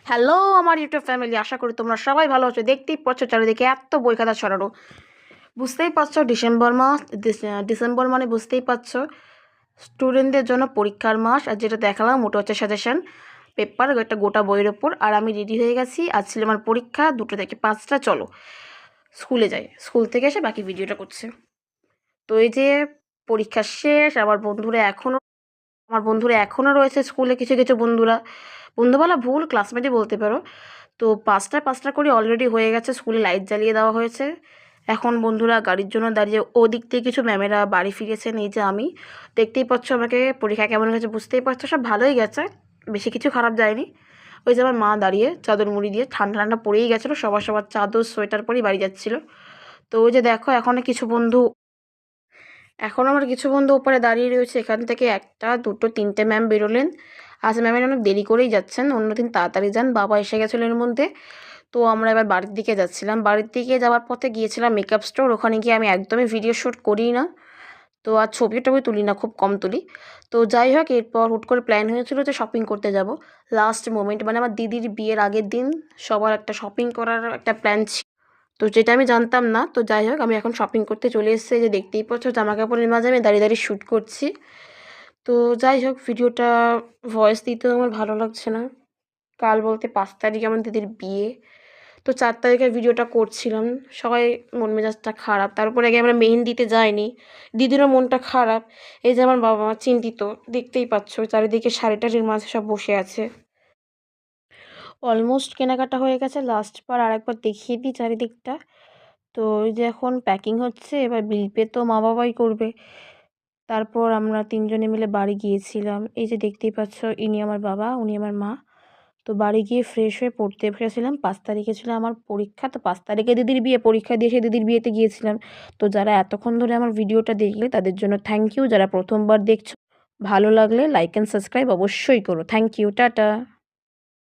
Hello আমার YouTube family, আশা করি তোমরা সবাই ভালো আছো। দেখতেই পাচ্ছ চারিদিকে এত বই খাতা ছড়ানো। বুঝতেই পারছো ডিসেম্বর মাস, ডিসেম্বর মানে বুঝতেই পারছো স্টুডেন্টদের জন্য পরীক্ষার মাস। আর যেটা দেখালাম ওটা হচ্ছে সাজেশন পেপার, একটা গোটা বইয়ের ওপর। আর আমি রেডি হয়ে গেছি, আজ ছিল আমার পরীক্ষা 2টা থেকে 5টা। চলো স্কুলে যাই, স্কুল থেকে এসে বাকি ভিডিওটা করছে। তো এই যে পরীক্ষা শেষ, আমার বন্ধুরা এখনও রয়েছে স্কুলে। কিছু কিছু বন্ধু বলা ভুল, ক্লাসমেটই বলতে পারো। তো 5টা করে অলরেডি হয়ে গেছে, স্কুলে লাইট জ্বালিয়ে দেওয়া হয়েছে। এখন বন্ধুরা গাড়ির জন্য দাঁড়িয়ে, ওদিক থেকে কিছু ম্যামেরা বাড়ি ফিরেছেন। এই যে আমি, দেখতেই পাচ্ছ আমাকে। পরীক্ষা কেমন গেছে বুঝতেই পারছো, সব ভালোই গেছে, বেশি কিছু খারাপ যায়নি। ওই যে আমার মা দাঁড়িয়ে চাদর মুড়ি দিয়ে, ঠান্ডা ঠান্ডা পড়েই গেছিলো, সবার সবার চাদর সোয়েটার পরেই বাড়ি যাচ্ছিলো। তো ওই যে দেখো এখন আমার কিছু বন্ধু ওপরে দাঁড়িয়ে রয়েছে। এখান থেকে 1টা 2টো 3টে ম্যাম বেরোলেন। আজ ম্যামের অনেক দেরি করেই যাচ্ছেন, অন্যদিন তাড়াতাড়ি যান, বাবা এসে গেছিলো এর মধ্যে। তো আমরা এবার বাড়ির দিকে যাচ্ছিলাম। বাড়ির দিকে যাওয়ার পথে গিয়েছিলাম মেকআপ স্টোর, ওখানে গিয়ে আমি একদমই ভিডিও শ্যুট করি না। তো আর ছবি টবি তুলি না, খুব কম তুলি। তো যাই হোক, এরপর হুট করে প্ল্যান হয়েছিল যে শপিং করতে যাব। লাস্ট মোমেন্ট মানে আমার দিদির বিয়ের আগের দিন সবার একটা শপিং করার একটা প্ল্যান ছিল, তো যেটা আমি জানতাম না। তো যাই হোক, আমি এখন শপিং করতে চলে এসেছি। যে দেখতেই পাচ্ছ জামা কাপড়ের মাঝে আমি দাঁড়িয়ে দাঁড়িয়ে শ্যুট করছি। তো যাই হোক, ভিডিওটা ভয়েস দিতেও আমার ভালো লাগছে না। কাল বলতে 5 তারিখে আমার দিদির বিয়ে। তো 4 তারিখের ভিডিওটা করছিলাম, সবাই মন মেজাজটা খারাপ। তারপরে আগে আমরা মেহেন্দিতে যাইনি, দিদিরও মনটা খারাপ। এই যে আমার বাবা মা চিন্তিত, দেখতেই পাচ্ছ চারিদিকে শাড়ি টাড়ির মাঝে সব বসে আছে। অলমোস্ট কেনাকাটা হয়ে গেছে, লাস্ট বার আরেকবার দেখিয়ে দিই চারিদিকটা। তো ওই যে এখন প্যাকিং হচ্ছে, এবার বিল পে তো মা বাবাই করবে। তারপর আমরা 3জনে মিলে বাড়ি গিয়েছিলাম। এই যে দেখতেই পাচ্ছ, ইনি আমার বাবা, উনি আমার মা। তো বাড়ি গিয়ে ফ্রেশ হয়ে পড়তে বসেছিলাম। 5 তারিখে ছিল আমার পরীক্ষা, তো 5 তারিখে দিদির বিয়ে, পরীক্ষা দিয়ে এসে দিদির বিয়েতে গিয়েছিলাম। তো যারা এতক্ষণ ধরে আমার ভিডিওটা দেখলে তাদের জন্য থ্যাংক ইউ। যারা প্রথমবার দেখছো, ভালো লাগলে লাইক অ্যান্ড সাবস্ক্রাইব অবশ্যই করো। Thank you, tata.